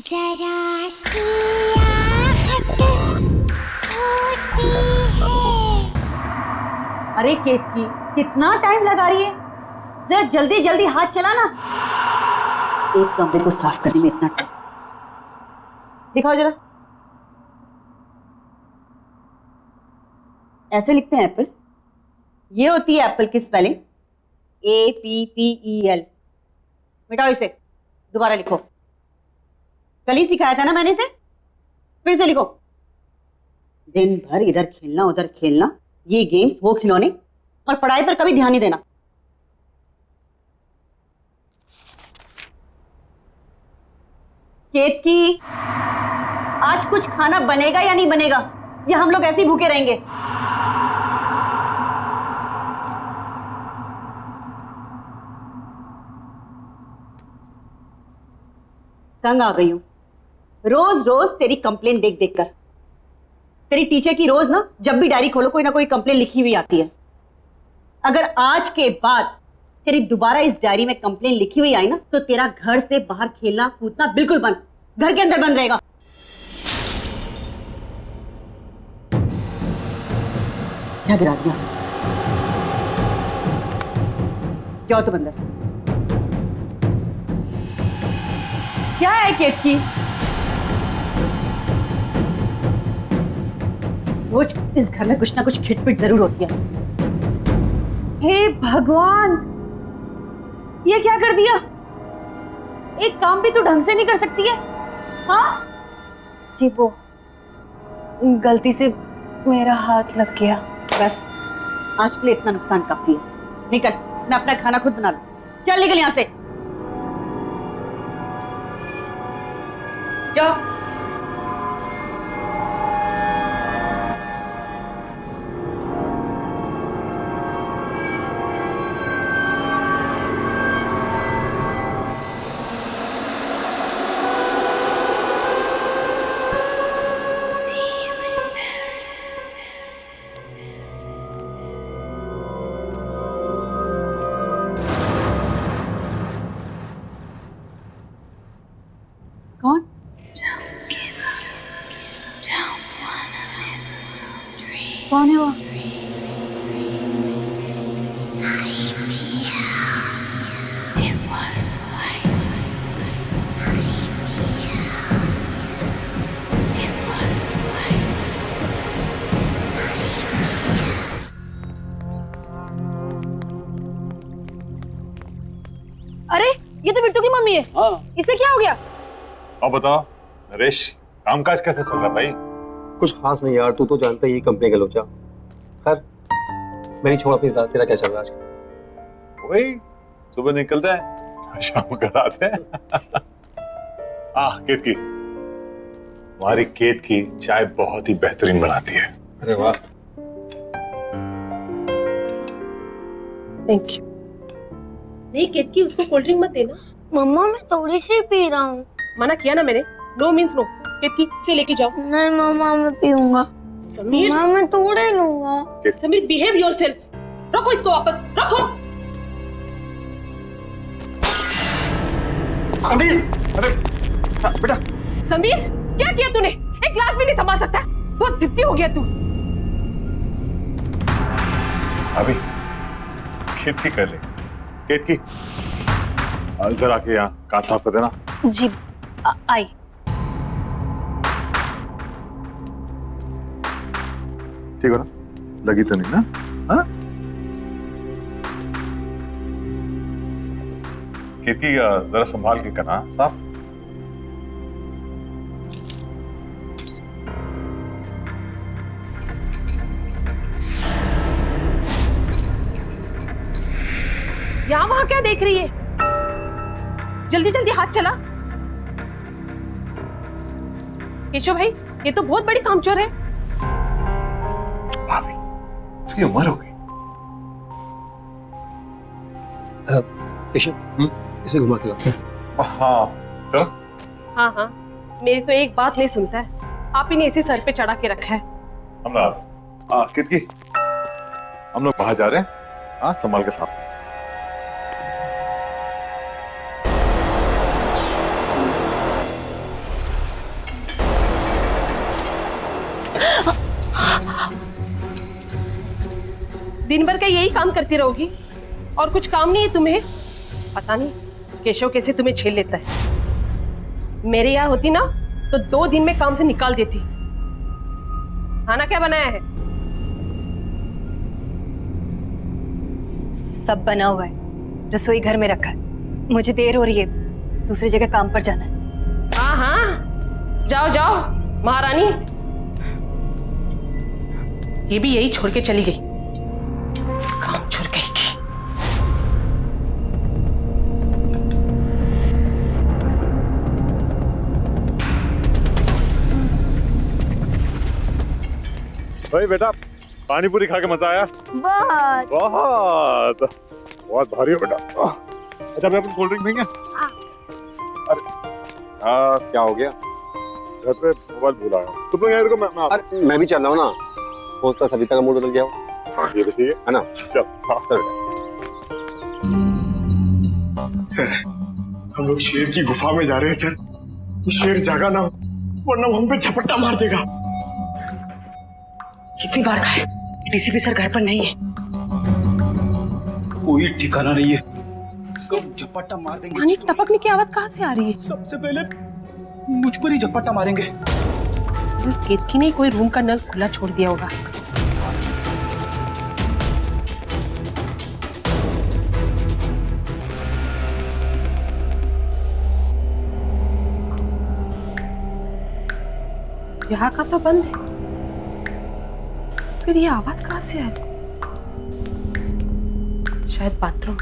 जरा सी आहट होती है। अरे केतकी, कितना टाइम लगा रही है? जरा जल्दी जल्दी हाथ चला ना। एक कमरे को साफ करने में इतना टाइम। दिखाओ जरा। ऐसे लिखते हैं एप्पल। ये होती है एप्पल की स्पेलिंग, APPEL। मिटाओ इसे, दोबारा लिखो। कल ही सिखाया था ना मैंने इसे, फिर से लिखो। दिन भर इधर खेलना उधर खेलना, ये गेम्स वो खिलौने, और पढ़ाई पर कभी ध्यान नहीं देना। केतकी, आज कुछ खाना बनेगा या नहीं बनेगा, या हम लोग ऐसे ही भूखे रहेंगे? तंग आ गई हूं रोज रोज तेरी कंप्लेन देख देख कर। तेरी टीचर की रोज ना, जब भी डायरी खोलो कोई ना कोई कंप्लेन लिखी हुई आती है। अगर आज के बाद तेरी दोबारा इस डायरी में कंप्लेन लिखी हुई आई ना, तो तेरा घर से बाहर खेलना कूदना बिल्कुल बंद, घर के अंदर बंद रहेगा। क्या गिरा दिया? जाओ तुम अंदर। क्या है केतकी? रोज इस घर में कुछ ना कुछ खिटपिट जरूर होती है। हे भगवान, ये क्या कर दिया? एक काम भी तो ढंग से नहीं कर सकती है। हाँ जी, वो गलती से मेरा हाथ लग गया। बस, आज के लिए इतना नुकसान काफी है। निकल, मैं अपना खाना खुद बना लूं। चल निकल यहां से, जाओ। कौन? कौन है वो? अरे, ये तो बिट्टू की मम्मी है। हाँ। इसे क्या हो गया? अब बताओ नरेश, कामकाज कैसे चल रहा है भाई? कुछ खास नहीं यार, तू तो जानता ही है कंपनी का लोचा। खैर, मेरी छोड़, अपनी बता, तेरा क्या चल रहा है आजकल? वही सुबह निकलते हैं, शाम घर आते हैं। खेत की, हमारी खेत की चाय बहुत ही बेहतरीन बनाती है। अरे वाह। Thank you. नहीं केतकी, उसको कोल्ड ड्रिंक मत देना। मम्मा मैं थोड़ी सी पी रहा हूँ। मना किया ना मैंने, नो मीन्स नो। केतकी से लेके जाओ। नहीं मम्मा मैं पीऊंगा। समीर, मम्मा मैं थोड़े लूंगा। Sameer behave yourself. रखो इसको वापस, रखो। समीर, अरे बेटा। समीर, क्या किया तूने? एक ग्लास भी नहीं संभाल सकता? बहुत जिद्दी हो गया तू। अभी खेत की कर ले, खेत की जरा के यहाँ कांच साफ कर देना। जी आई। ठीक हो ना? लगी तो नहीं ना? हाँ? खेत की जरा संभाल के करना साफ। यहाँ वहां क्या देख रही है? जल्दी जल्दी हाथ चला। केशव भाई, ये तो बहुत बड़ी कामचोर है। भाभी, इसकी उम्र हो गई। केशव, इसे घुमा के लाते हैं। हाँ चलो। हाँ हाँ, मेरी तो एक बात नहीं सुनता है। आप ही ने इसे सर पे चढ़ा के रखा है। हम लोग कितकी, हम लोग बाहर जा रहे हैं। हाँ, संभाल के साफ। दिन भर का यही काम करती रहोगी और कुछ काम नहीं है तुम्हें? पता नहीं केशव कैसे तुम्हें झेल लेता है। मेरे यहाँ होती ना तो 2 दिन में काम से निकाल देती। खाना क्या बनाया है? सब बना हुआ है, रसोई घर में रखा है। मुझे देर हो रही है, दूसरी जगह काम पर जाना है। हाँ हाँ, जाओ जाओ महारानी। ये भी यही छोड़ के चली गई, काम छोड़ गई की। भाई बेटा, पानी पूरी खा के मजा आया? बहुत। बहुत बहुत भारी हो बेटा। अच्छा मैं अपनी कोल्ड ड्रिंक पीएंगे? अरे क्या हो गया? घर पे मोबाइल भूल आया। तुम लोग यार को मैं अरे मैं भी चल रहा हूँ ना, हो सकता है सविता का मूड बदल गया हो। हाँ, ये तो ठीक है ना? चल हाँ। चल सर, हम लोग शेर की गुफा में जा रहे हैं सर। ये शेर जागा ना हो, वरना वो हम पे झपट्टा मार देगा। कितनी बार कहा है डीसीपी सर घर पर नहीं है। कोई ठिकाना नहीं है, कब झपट्टा मार देंगे। पानी टपकने की आवाज कहाँ से आ रही है? सबसे पहले मुझ पर ही झपट्टा मारेंगे। उस किरकी ने कोई रूम का नल खुला छोड़ दिया होगा। यहाँ का तो बंद है, फिर ये आवाज कहाँ से आ रही? शायद बाथरूम।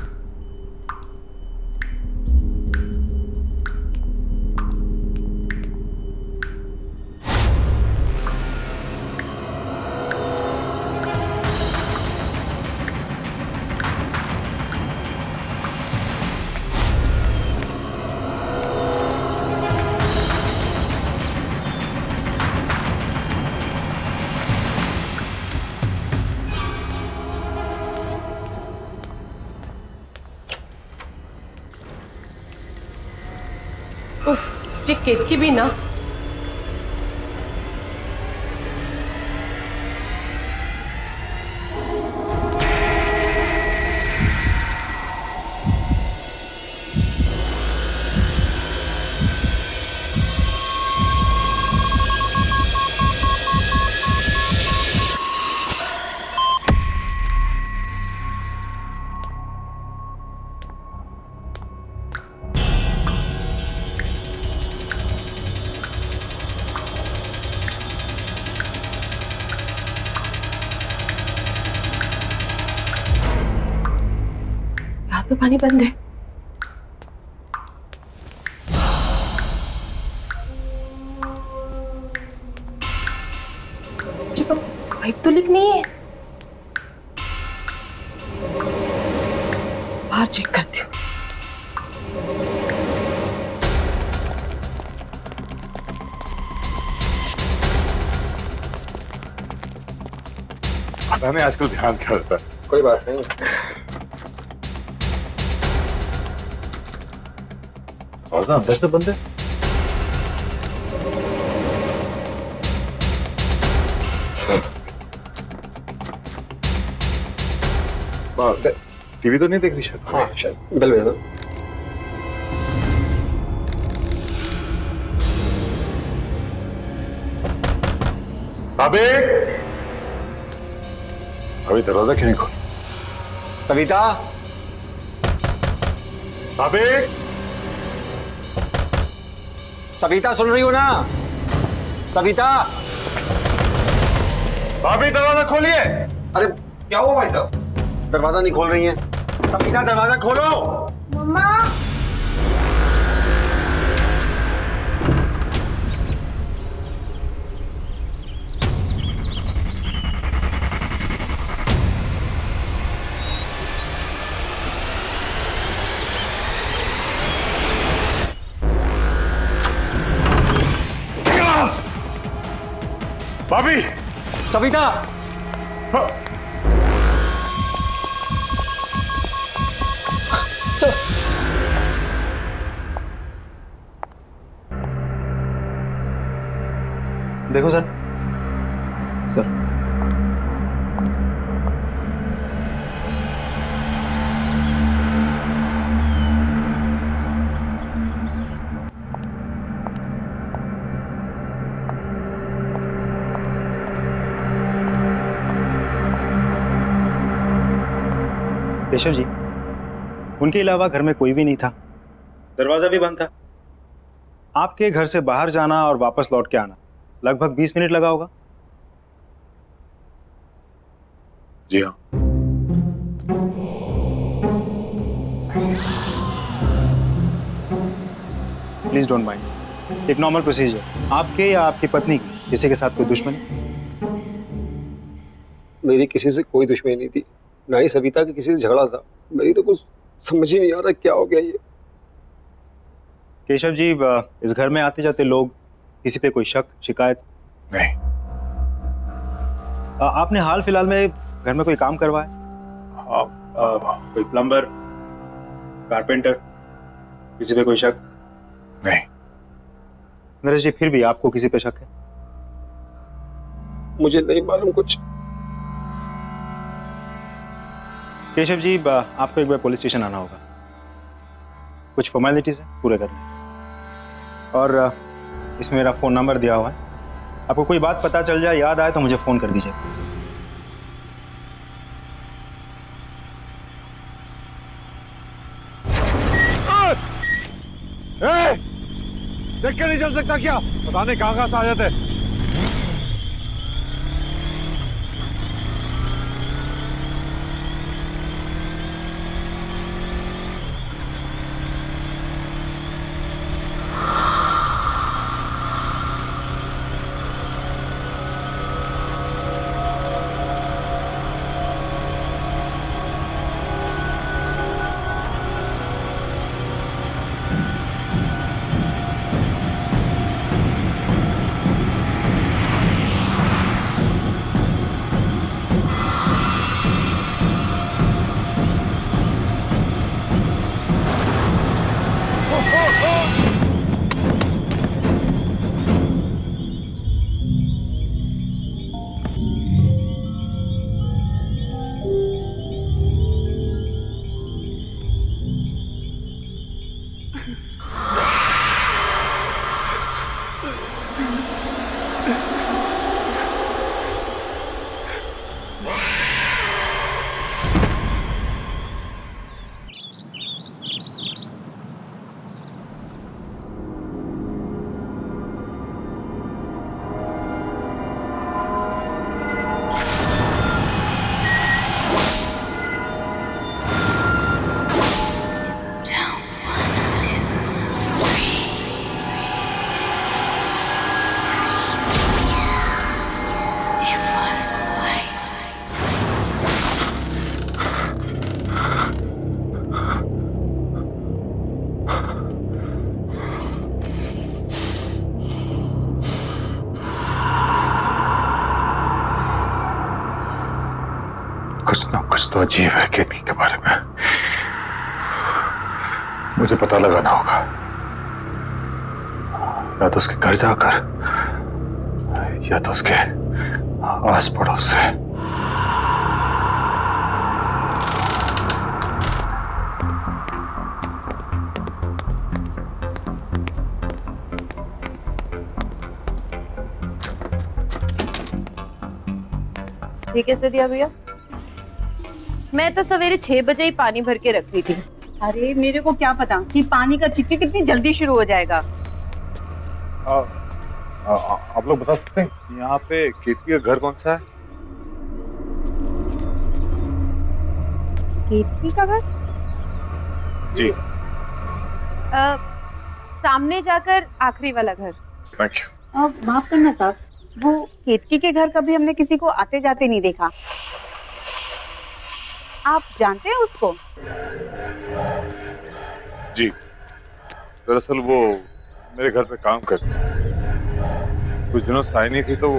उफ, ये केतकी भी ना। यहाँ तो पानी बंद है। पाइप तो लीक नहीं है। बाहर चेक करती हूँ। मैंने आजकल ध्यान क्या रहता है? कोई बात नहीं। और ना अंदर से बंद है। टीवी तो नहीं देख रही शायद? हाँ शायद बेल बजा। अबे अभी दरवाजा क्यों नहीं खोल? सविता, अबे सविता सुन रही हो ना? सविता, भाभी दरवाजा खोलिए। अरे क्या हुआ भाई साहब? दरवाजा नहीं खोल रही है। सविता दरवाजा खोलो। मम्मा। भाभी, सविता, हाँ। देखो सर। सर केशव जी, उनके अलावा घर में कोई भी नहीं था, दरवाजा भी बंद था। आपके घर से बाहर जाना और वापस लौट के आना लगभग 20 मिनट लगा होगा। जी हाँ। प्लीज डोंट माइंड, एक नॉर्मल प्रोसीजर। आपके या आपकी पत्नी की किसी के साथ कोई दुश्मनी? मेरी किसी से कोई दुश्मनी नहीं थी, ना ही सविता के किसी से झगड़ा था। मेरी तो कुछ समझ ही नहीं आ रहा क्या हो गया ये। केशव जी, इस घर में आते जाते लोग, किसी पे कोई शक शिकायत? नहीं। आपने हाल फिलहाल में घर में कोई काम करवाया? कोई प्लम्बर, कारपेंटर, किसी पे कोई शक? नहीं। नरेश जी, फिर भी आपको किसी पे शक है? मुझे नहीं मालूम कुछ। केशव जी, आपको एक बार पुलिस स्टेशन आना होगा, कुछ फॉर्मेलिटीज है पूरे करने, और इसमें मेरा फ़ोन नंबर दिया हुआ है। आपको कोई बात पता चल जाए, याद आए तो मुझे फ़ोन कर दीजिए। देख के नहीं चल सकता क्या? पता नहीं कहाँ से आ जाते। कुछ ना कुछ तो अजीब है केतकी के बारे में। मुझे पता लगाना होगा, या तो उसके घर जाकर या तो उसके आस पड़ोस से। ये कैसे दिया भैया? मैं तो सवेरे 6 बजे ही पानी भर के रख ली थी। अरे मेरे को क्या पता कि पानी का चिकचिक कितनी जल्दी शुरू हो जाएगा। आप लोग बता सकते हैं यहाँ पे केतकी का घर कौन सा है? केतकी का घर? जी। सामने जाकर आखिरी वाला घर। Thank you. माफ करना साहब, वो केतकी के घर कभी हमने किसी को आते जाते नहीं देखा। आप जानते हैं उसको? जी, दरअसल वो मेरे घर पे काम करती है। कुछ दिनों से आई नहीं थी तो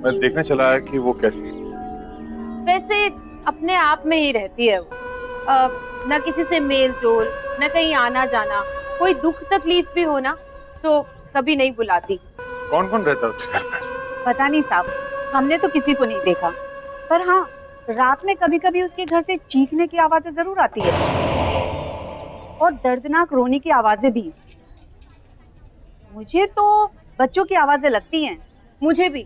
मैं देखने चला आया कि वो कैसी है। वैसे अपने आप में ही रहती है वो, न किसी से मेल जोल, न कहीं आना जाना। कोई दुख तकलीफ भी हो ना तो कभी नहीं बुलाती। कौन कौन रहता है उसके घर पे? पता नहीं साहब, हमने तो किसी को नहीं देखा, पर हाँ रात में कभी कभी उसके घर से चीखने की आवाजें जरूर आती है और दर्दनाक रोने की आवाजें भी। मुझे तो बच्चों की आवाजें लगती हैं। मुझे भी।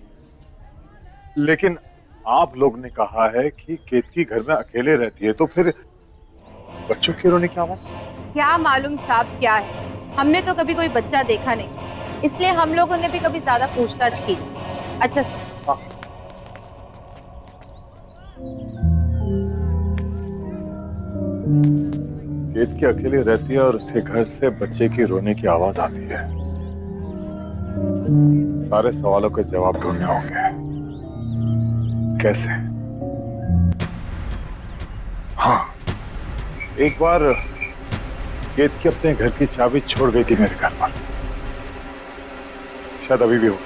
लेकिन आप लोग ने कहा है कि केतकी घर में अकेले रहती है, तो फिर बच्चों के रोने की आवाज? क्या मालूम साहब क्या है, हमने तो कभी कोई बच्चा देखा नहीं, इसलिए हम लोगों ने भी कभी ज्यादा पूछताछ की। अच्छा सर। हाँ। केतकी अकेले रहती है और उसके घर से बच्चे की रोने की आवाज आती है। सारे सवालों के जवाब ढूंढने होंगे। कैसे? हाँ, एक बार केतकी अपने घर की चाबी छोड़ गई थी मेरे घर पर, शायद अभी भी हो।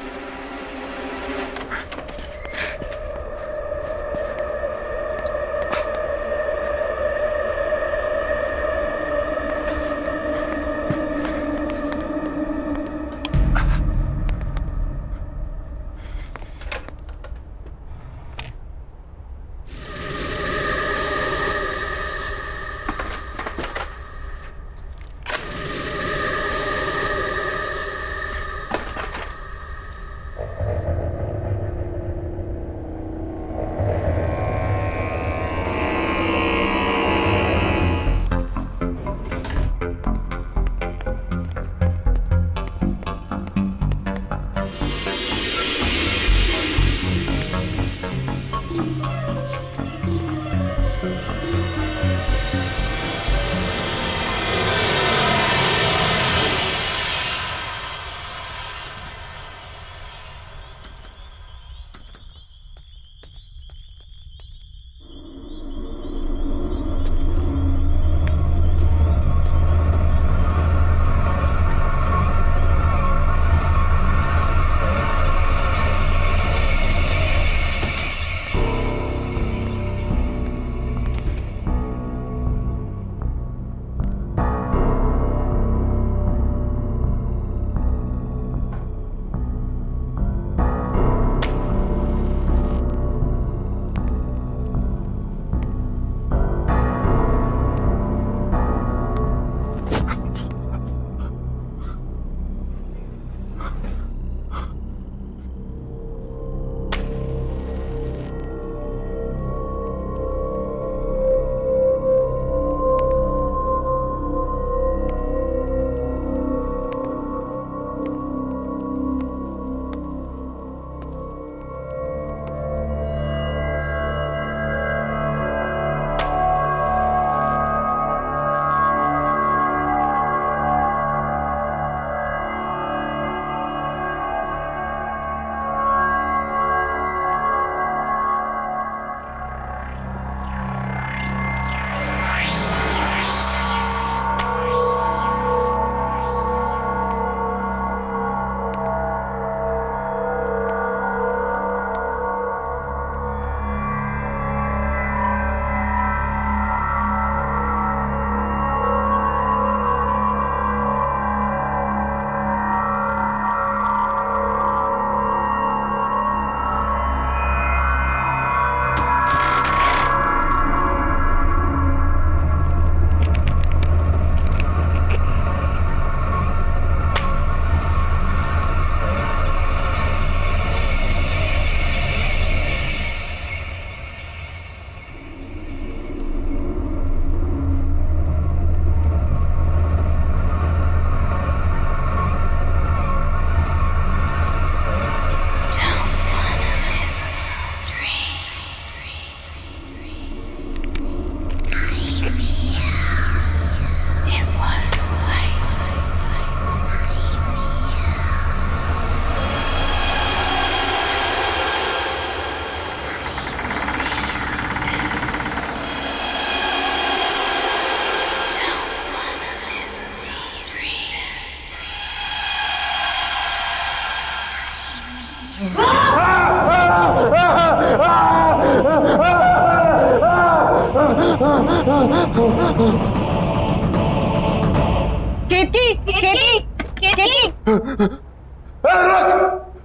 केतकी, केतकी, केतकी। रुक,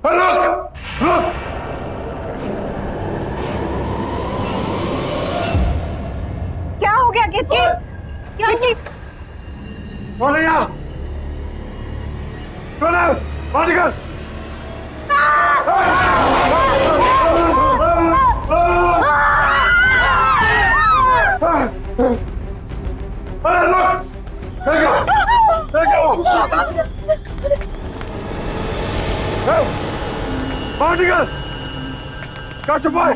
रुक, रुक। क्या हो गया केतकी? क्या कौन है यहाँ? कौन है? बाहर निकल। अरे लोग बाहर निकल, क्या छुपा है?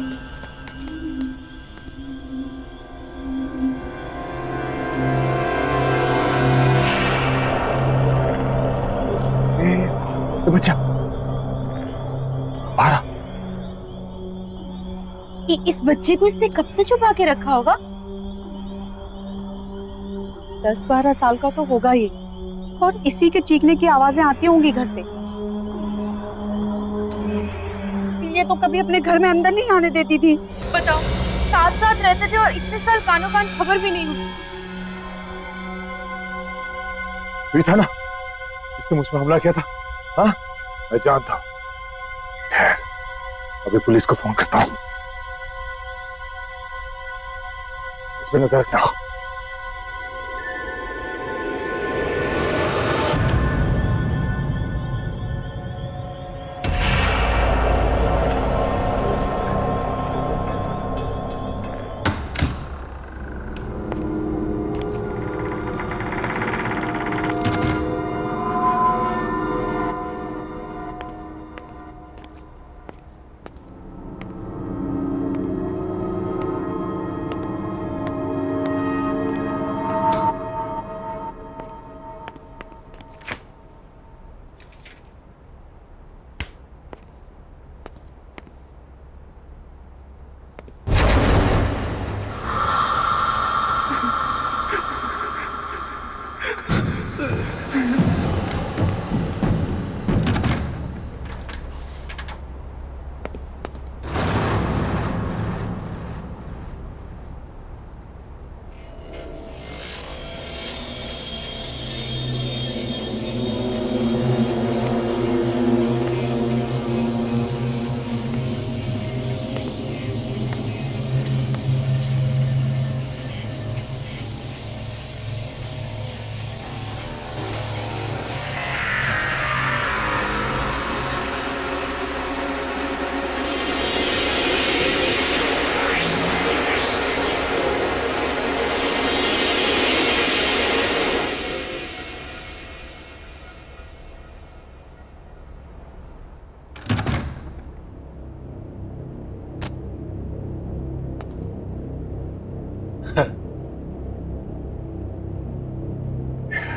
ये बच्चा बाहर आ। इस बच्चे को इसने कब से छुपा के रखा होगा? 10-12 साल का तो होगा ये, और इसी के चीखने की आवाजें आती होंगी घर से। ये तो कभी अपने घर में अंदर नहीं आने देती थी। बताओ, साथ साथ रहते थे और इतने साल कानों कान खबर भी नहीं हुई। वही था ना जिसने मुझ पर हमला किया था? हाँ, मैं जानता हूँ। खैर, अभी पुलिस को फोन करता हूँ। इसमें नजर रखना।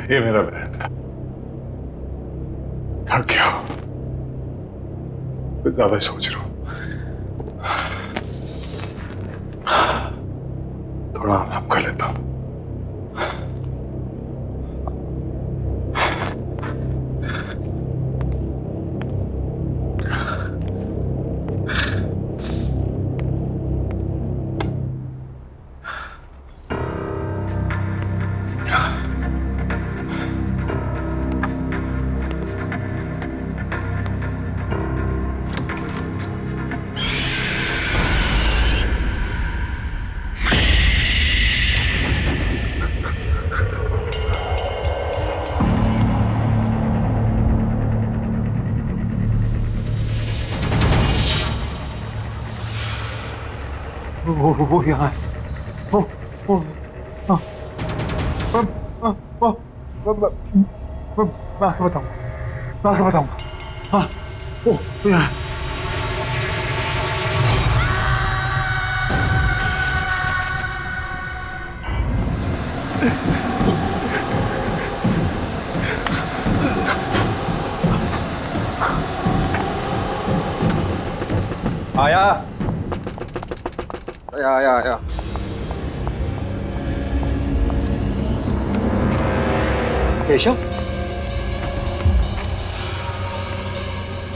ये मेरा बहन था। थक गया, मैं ज्यादा ही सोच रहा हूं। थोड़ा आराम कर लेता हूं। वो यहाँ है। मैं आके बताऊंगा। हाँ, वो यहाँ है। आया। केशव,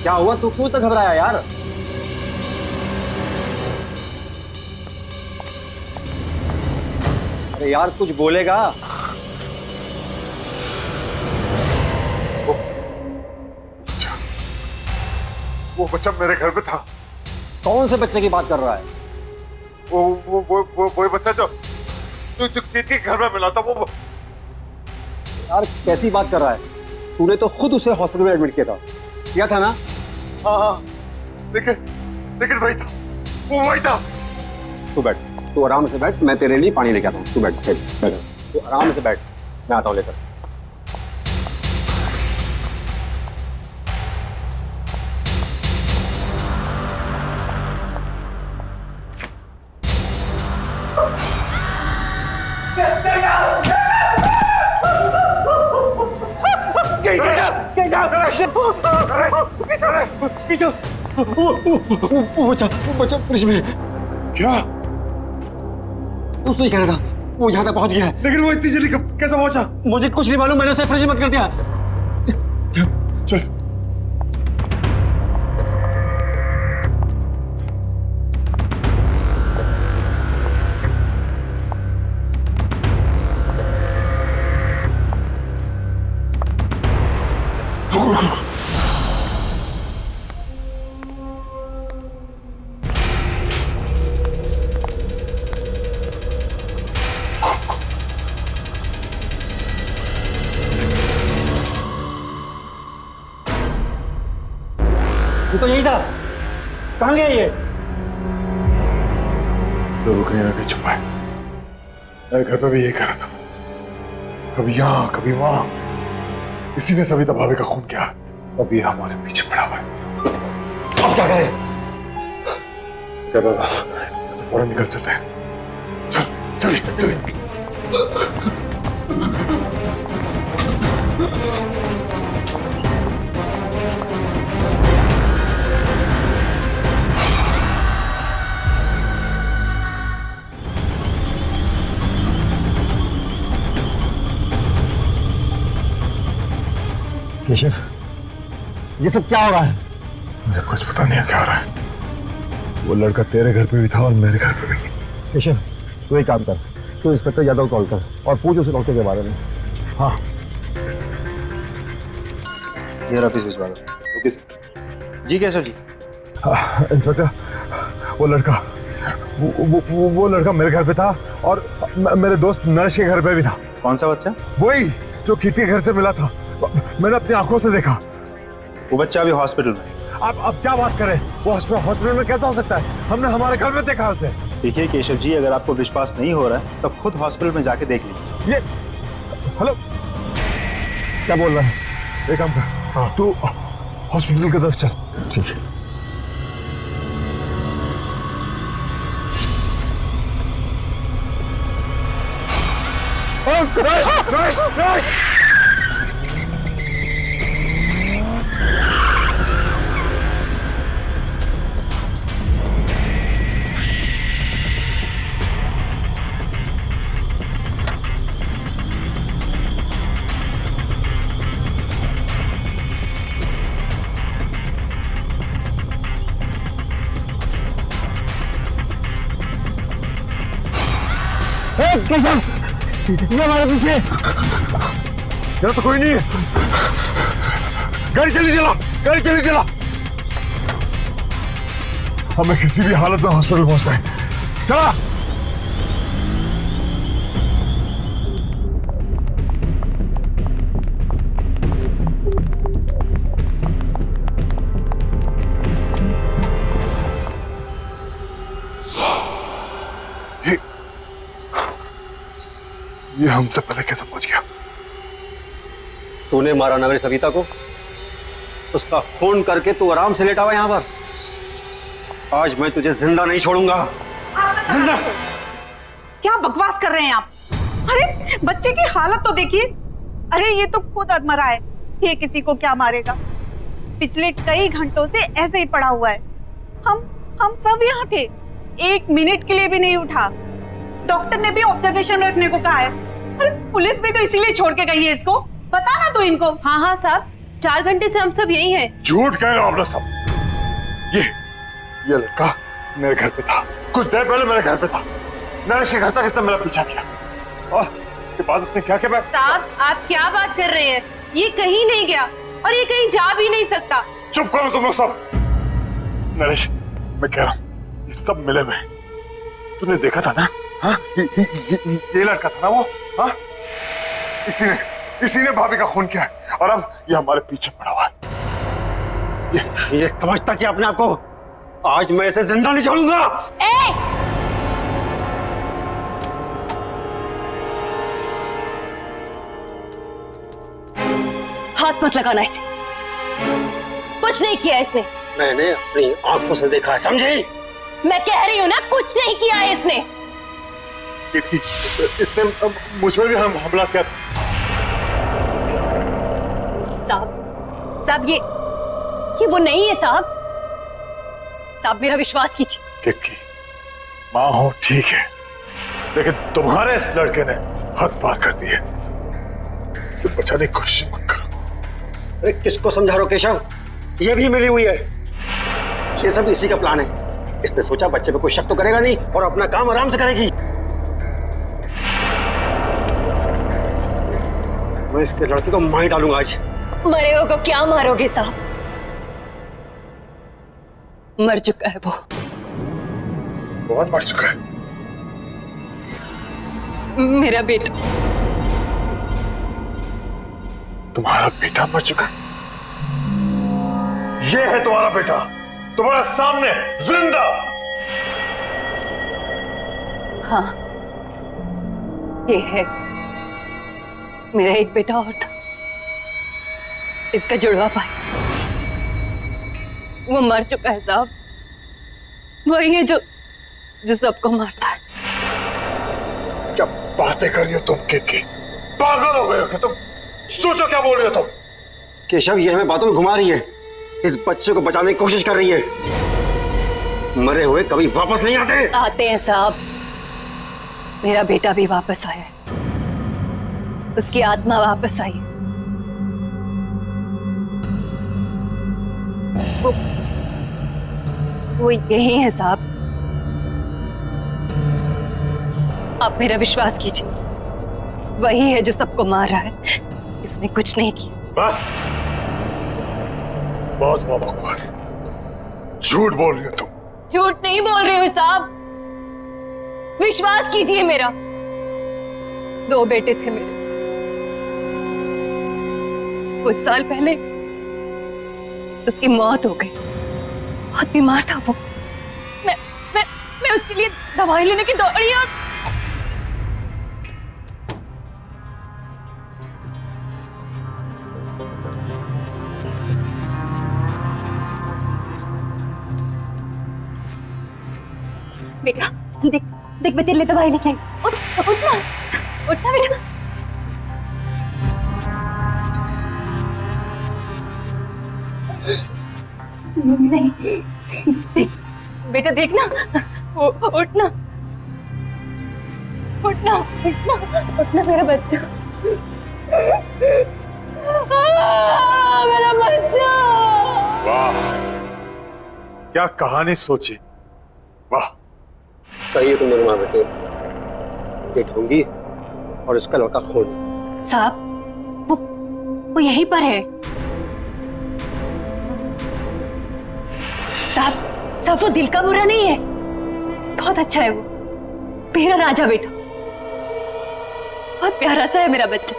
क्या हुआ? तू क्यों तक घबराया यार? अरे यार कुछ बोलेगा। वो बच्चा मेरे घर पे था। कौन से बच्चे की बात कर रहा है? वो बच्चा जो के घर में मिला था। वो यार कैसी बात कर रहा है? तूने तो खुद उसे हॉस्पिटल में एडमिट किया था ना? हाँ, लेकिन वही था, वो वही था। तू बैठ। तू आराम से बैठ, मैं तेरे लिए पानी लेके आता हूँ। तू बैठ बैठ, तू आराम से बैठ, मैं आता हूँ लेकर। वो बच्चा फ्रिज में। क्या? उसको ही कह रहा था, वो यहाँ तक पहुँच गया है। लेकिन वो इतनी जल्दी कैसे पहुंचा? मुझे कुछ नहीं मालूम, मैंने उसे फ्रिज में बंद कर दिया। चल चल। ये तो यही था, कहाँ गया ये? जरूर कहीं ना कहीं छुपा है। मेरे घर पे भी यही करा था, कभी यहाँ कभी वहां। इसी ने सविता भाभी का खून किया, अब ये हमारे पीछे पड़ा हुआ है। अब क्या करें? क्या पता, तो फौरन निकल चलते हैं। चल चल चल। केशव, ये सब क्या हो रहा है? मुझे कुछ पता नहीं है क्या हो रहा है। वो लड़का तेरे घर पे भी था और मेरे घर पे भी। केशव, तू एक काम कर, तू इंस्पेक्टर यादव कॉल कर और पूछ उसे डॉक्टर के बारे में। हाँ, ये ऑफिस भिजवा दो। Okay sir. जी केशव जी। इंस्पेक्टर, वो लड़का वो लड़का मेरे घर पे था और मेरे दोस्त नरेश के घर पे भी था। कौन सा बच्चा? वही जो कीर्ति के घर से मिला था, मैंने अपनी आंखों से देखा। वो बच्चा अभी हॉस्पिटल में। अब क्या बात करें, वो हॉस्पिटल में कैसा हो सकता है? हमने हमारे घर में देखा उसे। देखिए केशव जी, अगर आपको विश्वास नहीं हो रहा है तब खुद हॉस्पिटल में जाके देख लीजिए। ये हेलो, क्या बोल रहा है? एक काम कर, हाँ, तू हॉस्पिटल की तरफ चल। ठीक है। नरेश! केशव, ये हमारे पीछे। यहाँ तो कोई नहीं है। गाड़ी चली चला। हमें किसी भी हालत में हॉस्पिटल पहुंचना है। चला। ये हमसे पहले कैसे पहुंच गया? तूने मारा ना मेरी सविता को, उसका खून करके तू आराम से लेटा हुआ यहाँ पर। आज मैं तुझे जिंदा नहीं छोड़ूंगा। जिंदा। क्या बकवास कर रहे हैं आप? अरे बच्चे की हालत तो देखिए। अरे ये तो खुद अधमरा है, ये किसी को क्या मारेगा? पिछले कई घंटों से ऐसे ही पड़ा हुआ है। हम सब यहाँ थे, 1 मिनट के लिए भी नहीं उठा। डॉक्टर ने भी ऑब्जर्वेशन में रखने को कहा है। अरे पुलिस भी तो इसीलिए छोड़ के गई है इसको। बता ना तू इनको। हाँ साहब, 4 घंटे से हम सब यही हैं। झूठ कह रहे हो आप लोग सब। ये लड़का मेरे घर पे था, कुछ देर पहले मेरे घर पे था। नरेश के घर तक इसने मेरा पीछा किया और उसके बाद उसने क्या किया? साहब, आप क्या बात कर रहे हैं? ये कहीं नहीं गया और ये कहीं जा भी नहीं सकता। चुप करो तुम लोग सब। नरेश, मैं कह रहा हूँ ये सब मिले हुए। तूने देखा था ना? हाँ, ये लड़का था ना वो? हाँ, इसी ने भाभी का खून किया है और अब ये हमारे पीछे पड़ा हुआ है। ये समझता कि अपने आप को आज मैं इसे जिंदा नहीं छोड़ूंगा। हाथ मत लगाना इसे, कुछ नहीं किया इसने। मैंने अपनी आंखों से देखा है, समझी? मैं कह रही हूँ ना, कुछ नहीं किया है इसने। इसने मुझ पर भी हमला किया। साहब ये वो नहीं है साहब। साहब मेरा विश्वास कीजिए। किक्की, माँ हो ठीक है, लेकिन तुम्हारे इस लड़के ने हद पार कर दी है। इसे बचाने की कोशिश मत करो। अरे किसको समझा रहे हो केशव? ये भी मिली हुई है। ये सब इसी का प्लान है। इसने सोचा बच्चे पे कोई शक तो करेगा नहीं और अपना काम आराम से करेगी। मैं इसके लड़के को मार डालूंगा आज। मरे हो को क्या मारोगे साहब? मर चुका है वो। कौन मर चुका है? मेरा बेटा। तुम्हारा बेटा मर चुका है? ये है तुम्हारा बेटा, तुम्हारे सामने जिंदा। हाँ, ये है। मेरा एक बेटा और था, इसका जुड़वा भाई। वो मर चुका है साहब। वही है जो सबको मारता है। क्या बातें कर रही हो तुम किक्की? पागल हो गए हो क्या तुम? सोचो क्या बोल रही हो तुम? केशव ये हमें बातों में घुमा रही है। इस बच्चे को बचाने की कोशिश कर रही है। मरे हुए कभी वापस नहीं आते। आते हैं साहब। मेरा बेटा भी वापस आया है, उसकी आत्मा वापस आई है। वो यही है साहब। आप मेरा विश्वास कीजिए, वही है जो सबको मार रहा है। इसने कुछ नहीं किया। बस, बहुत हुआ बकवास। झूठ बोल रही हो तुम। झूठ नहीं बोल रही हूँ साहब, विश्वास कीजिए मेरा। 2 बेटे थे मेरे। कुछ साल पहले उसकी मौत हो गई। बहुत बीमार था वो। मैं उसके लिए दवाई लेने की दौड़ी और बेटा देख देख, मैं तेरे लिए दवाई लेके आई। उठना उठना बेटा। नहीं देख बेटा, देखना। उठना उठना उठना उठना मेरा बच्चा। मेरा बच्चा। वाह, क्या कहानी सोची। वाह, सही है तुम दोनों माँ बेटे। ये ढोंगी और इसका लड़का खून। साहब वो यहीं पर है। साहब वो दिल का बुरा नहीं है, बहुत अच्छा है वो। मेरा राजा बेटा, बहुत प्यारा सा है मेरा बच्चा।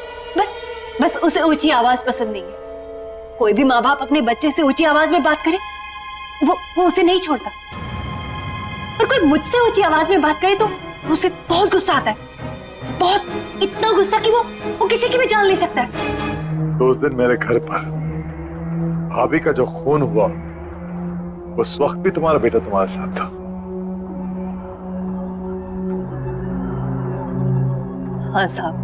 बस उसे ऊंची आवाज पसंद नहीं है। कोई भी माँ बाप अपने बच्चे से ऊंची आवाज में बात करे वो उसे नहीं छोड़ता। और कोई मुझसे ऊंची आवाज में बात करे तो उसे बहुत गुस्सा आता है। बहुत, इतना गुस्सा कि वो किसी की भी जान ले सकता है। तो उस दिन मेरे घर पर भाभी का जो खून हुआ, उस वक्त भी तुम्हारा बेटा तुम्हारे साथ था। हाँ साहब।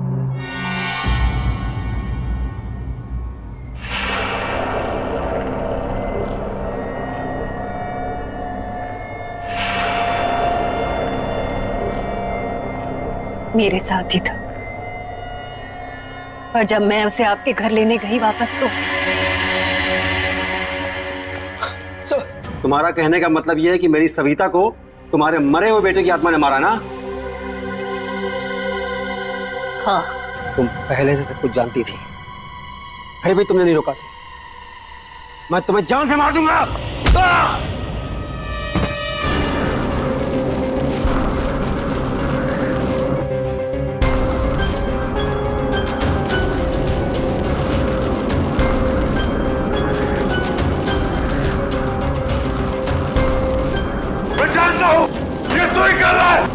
मेरे साथ ही था, पर जब मैं उसे आपके घर लेने गई वापस तो तुम्हारा कहने का मतलब यह है कि मेरी सविता को तुम्हारे मरे हुए बेटे की आत्मा ने मारा ना? हाँ। तुम पहले से सब कुछ जानती थी, फिर भी तुमने नहीं रोका से। मैं तुम्हें जान से मार दूंगा। मैं जानता हूं ये तू ही कर रहा है।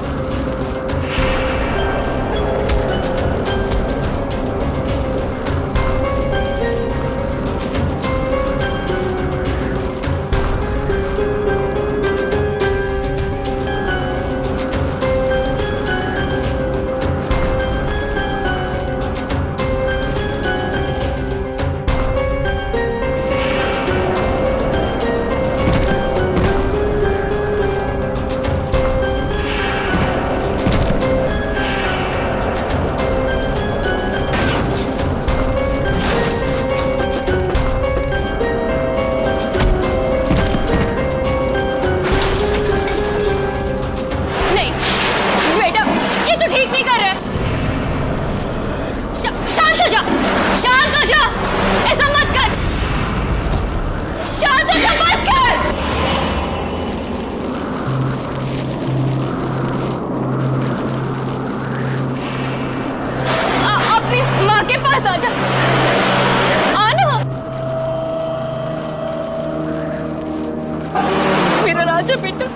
राजा बेटा,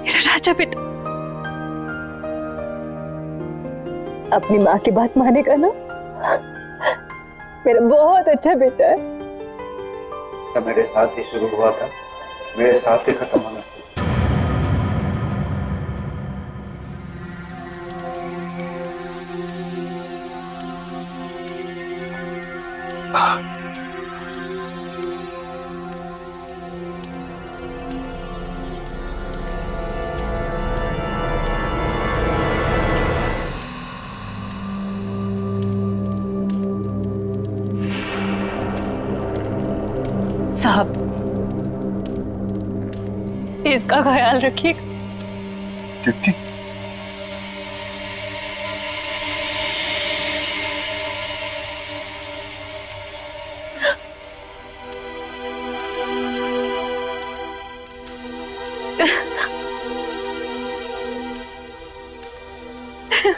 मेरा राजा बेटा। अपनी माँ की बात मानेगा ना? मेरा बहुत अच्छा बेटा है। मेरे साथ ही शुरू हुआ था, मेरे साथ ही खत्म होना। साहब, इसका ख्याल रखिएगा। कीर्ति,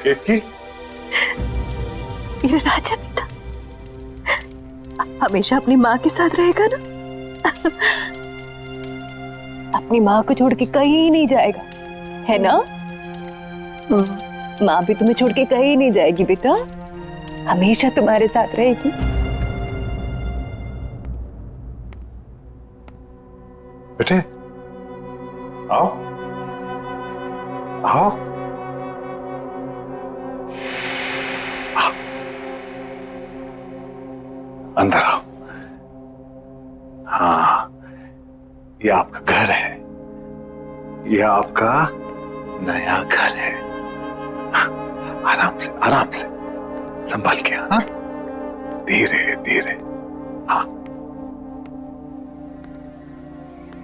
कीर्ति, मेरा राजा बेटा हमेशा अपनी माँ के साथ रहेगा ना? अपनी माँ को छोड़ के कहीं नहीं जाएगा, है ना? माँ भी तुम्हें छोड़ के कहीं नहीं जाएगी बेटा, हमेशा तुम्हारे साथ रहेगी। बेटे आओ आओ। अंदर आओ। हाँ, ये आपका घर है, ये आपका नया घर है। आराम से संभाल के। हाँ, धीरे धीरे। हाँ,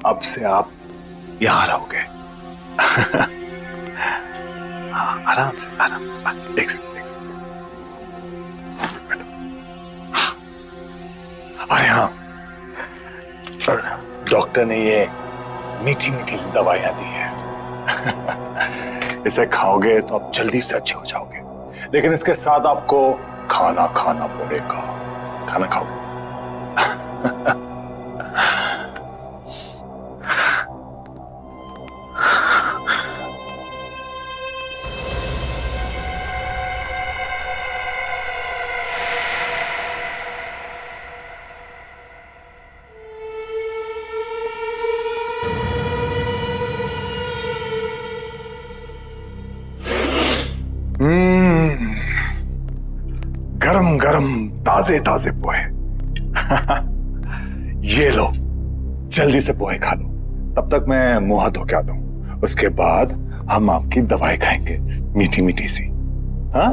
अब से आप यहां रहोगे। हाँ, आराम से। एक सेकंड। अरे हाँ, डॉक्टर ने ये मीठी मीठी सी दवाइयां दी है। इसे खाओगे तो आप जल्दी से अच्छे हो जाओगे, लेकिन इसके साथ आपको खाना खाना पड़ेगा। खाना खाओगे? गरम गरम ताजे ताजे पोहे। ये लो, जल्दी से पोहे खा लो, तब तक मैं मुंह हाथ धो के आता हूं। उसके बाद हम आपकी दवाई खाएंगे, मीठी मीठी सी। हाँ?